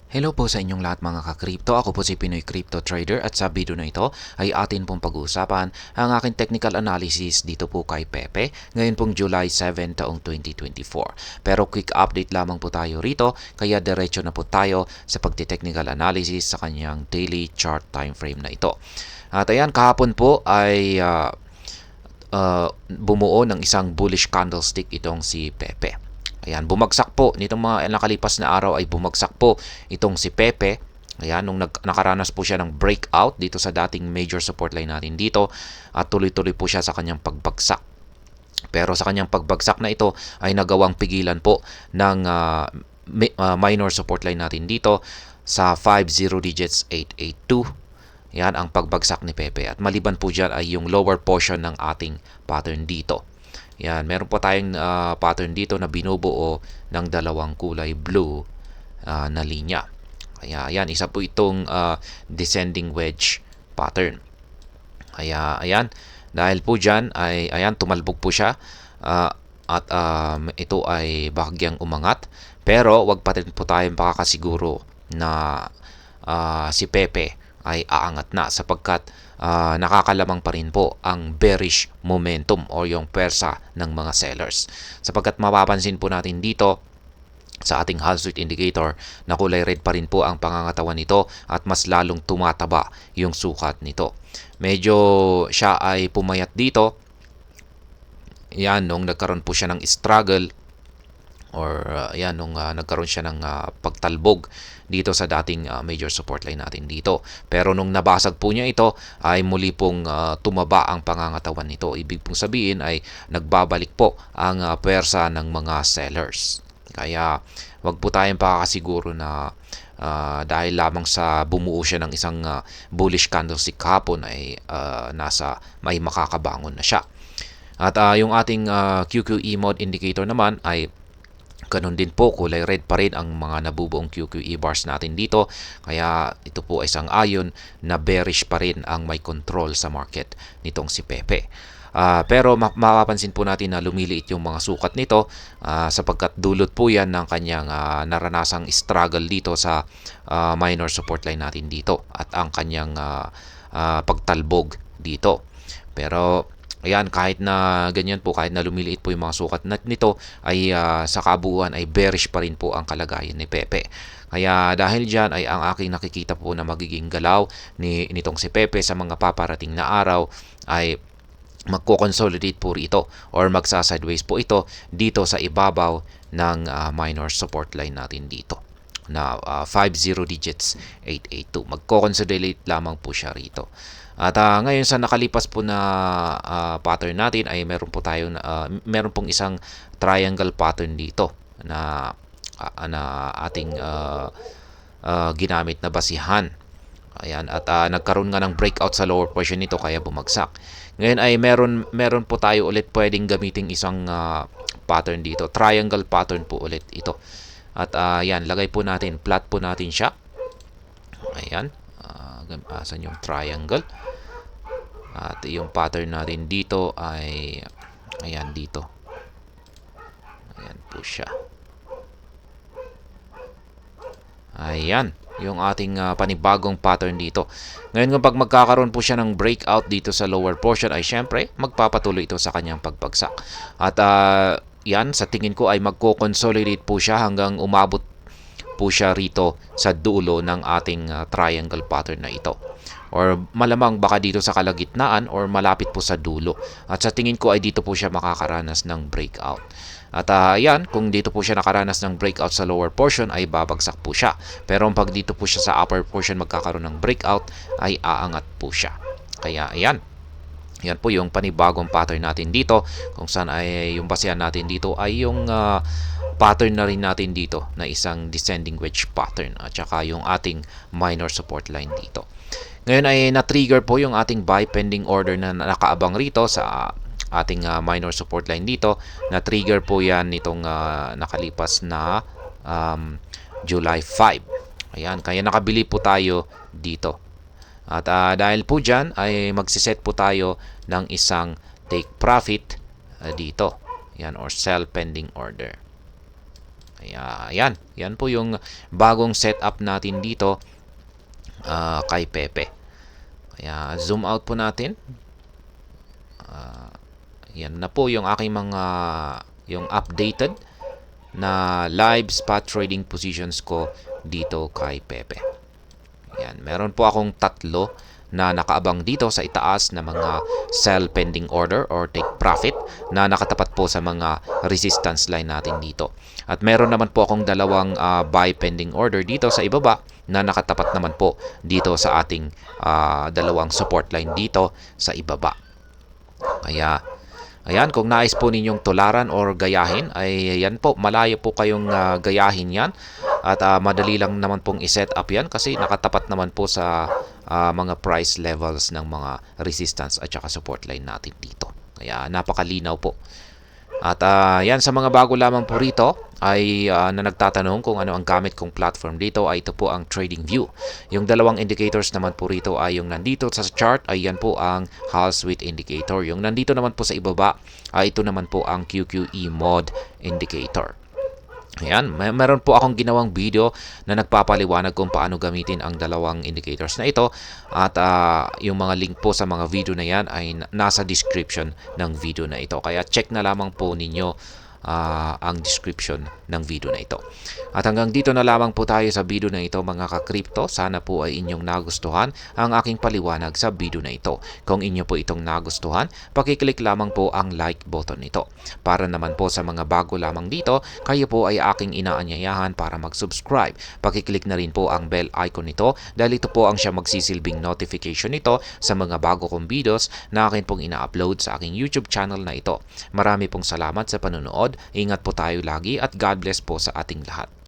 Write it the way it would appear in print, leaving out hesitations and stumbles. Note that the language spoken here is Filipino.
Hello po sa inyong lahat mga ka-crypto. Ako po si Pinoy Crypto Trader at sa video na ito ay atin pong pag-uusapan ang aking technical analysis dito po kay Pepe ngayon pong July 7 taong 2024. Pero quick update lamang po tayo rito kaya diretso na po tayo sa pagti-technical analysis sa kanyang daily chart time frame na ito. At ayan, kahapon po ay bumuo ng isang bullish candlestick itong si Pepe. Ayan, bumagsak po. Nitong mga nakalipas na araw ay bumagsak po itong si Pepe. Ayan, nung nakaranas po siya ng breakout dito sa dating major support line natin dito at tuloy-tuloy po siya sa kanyang pagbagsak. Pero sa kanyang pagbagsak na ito ay nagawang pigilan po ng minor support line natin dito sa 50 digits 882. Yan ang pagbagsak ni Pepe. At maliban po dyan ay yung lower portion ng ating pattern dito. Yan, meron po tayong pattern dito na binubuo ng dalawang kulay blue na linya. Kaya yan, isa po itong descending wedge pattern. Kaya ayan, dahil po dyan ay ayan, tumalbog po siya at ito ay bahagyang umangat. Pero wag pa rin po tayong makakasiguro na si Pepe ay aangat na sapagkat nakakalamang pa rin po ang bearish momentum o yung persa ng mga sellers. Sapagkat mapapansin po natin dito sa ating Hall Street Indicator na kulay red pa rin po ang pangangatawan nito at mas lalong tumataba yung sukat nito. Medyo siya ay pumayat dito. Yan, nung nagkaroon po siya ng struggle or yan nung nagkaroon siya ng pagtalbog dito sa dating major support line natin dito. Pero nung nabasag po niya ito ay muli pong tumaba ang pangangatawan nito. Ibig pong sabihin ay nagbabalik po ang pwersa ng mga sellers. Kaya wag po tayong pakakasiguro na dahil lamang sa bumuo siya ng isang bullish candlestick kahapon ay nasa may makakabangon na siya. At yung ating QQE mode indicator naman ay ganun din po, kulay red pa rin ang mga nabubuong QQE bars natin dito. Kaya ito po ay sang-ayon na bearish pa rin ang may control sa market nitong si Pepe. Pero mapapansin po natin na lumiliit yung mga sukat nito sapagkat dulot po yan ng kanyang naranasang struggle dito sa minor support line natin dito at ang kanyang pagtalbog dito. Pero ayan, kahit na ganyan po, kahit na lumiliit po yung mga sukat nito, ay sa kabuuan ay bearish pa rin po ang kalagayan ni Pepe. Kaya dahil dyan ay ang aking nakikita po na magiging galaw nitong si Pepe sa mga paparating na araw ay magko-consolidate po rito or magsa-sideways po ito dito sa ibabaw ng minor support line natin dito na 50 digits 882. Magko-consolidate lamang po siya rito. At ngayon sa nakalipas po na pattern natin ay meron pong isang triangle pattern dito na ating ginamit na basihan. Ayan, at nagkaroon nga ng breakout sa lower portion nito kaya bumagsak. Ngayon ay meron po tayo ulit pwedeng gamitin isang pattern dito. Triangle pattern po ulit ito. At yan, lagay po natin, plot po natin siya. Ayan, asan yung triangle? At yung pattern natin dito ay ayan dito. Ayan po siya. Ayan, yung ating panibagong pattern dito. Ngayon kapag magkakaroon po siya ng breakout dito sa lower portion ay syempre magpapatuloy ito sa kanyang pagbagsak. At yan, sa tingin ko ay magko-consolidate po siya hanggang umabot po siya rito sa dulo ng ating triangle pattern na ito. Or malamang baka dito sa kalagitnaan or malapit po sa dulo. At sa tingin ko ay dito po siya makakaranas ng breakout. At yan, kung dito po siya nakaranas ng breakout sa lower portion ay babagsak po siya. Pero pag dito po siya sa upper portion magkakaroon ng breakout ay aangat po siya. Kaya ayan. Yan po yung panibagong pattern natin dito. Kung saan ay yung basehan natin dito ay yung pattern na rin natin dito na isang descending wedge pattern at saka yung ating minor support line dito. Ngayon ay na-trigger po yung ating buy pending order na nakaabang rito sa ating minor support line dito. Na-trigger po yan nitong nakalipas na July 5. Ayan, kaya nakabili po tayo dito. At dahil po dyan ay magsiset po tayo ng isang take profit dito. Ayan, or sell pending order. Kaya yan po yung bagong setup natin dito kay Pepe. Kaya zoom out po natin. Yan na po yung aking mga yung updated na live spot trading positions ko dito kay Pepe. Yan, meron po akong tatlo na nakaabang dito sa itaas na mga sell pending order or take profit na nakatapat po sa mga resistance line natin dito. At meron naman po akong dalawang buy pending order dito sa ibaba na nakatapat naman po dito sa ating dalawang support line dito sa ibaba. Kaya ayan, kung nais po ninyong tularan or gayahin, ay yan po, malayo po kayong gayahin yan. At madali lang naman pong iset up yan kasi nakatapat naman po sa mga price levels ng mga resistance at saka support line natin dito. Kaya napakalinaw po. At yan, sa mga bago lamang po rito ay na nagtatanong kung ano ang gamit kong platform dito ay ito po ang TradingView. Yung dalawang indicators naman po rito ay yung nandito sa chart ay yan po ang Hall Sweet Indicator. Yung nandito naman po sa ibaba ay ito naman po ang QQE Mod Indicator. Ayan, meron po akong ginawang video na nagpapaliwanag kung paano gamitin ang dalawang indicators na ito at yung mga link po sa mga video na yan ay nasa description ng video na ito. Kaya check na lamang po ninyo ang description ng video na ito. At hanggang dito na lamang po tayo sa video na ito mga ka-crypto. Sana po ay inyong nagustuhan ang aking paliwanag sa video na ito. Kung inyo po itong nagustuhan, pakiclick lamang po ang like button nito. Para naman po sa mga bago lamang dito, kayo po ay aking inaanyayahan para mag-subscribe. Pakiclick na rin po ang bell icon nito dahil ito po ang siya magsisilbing notification nito sa mga bago kong videos na akin pong ina-upload sa aking YouTube channel na ito. Marami pong salamat sa panonood. Ingat po tayo lagi at God bless po sa ating lahat.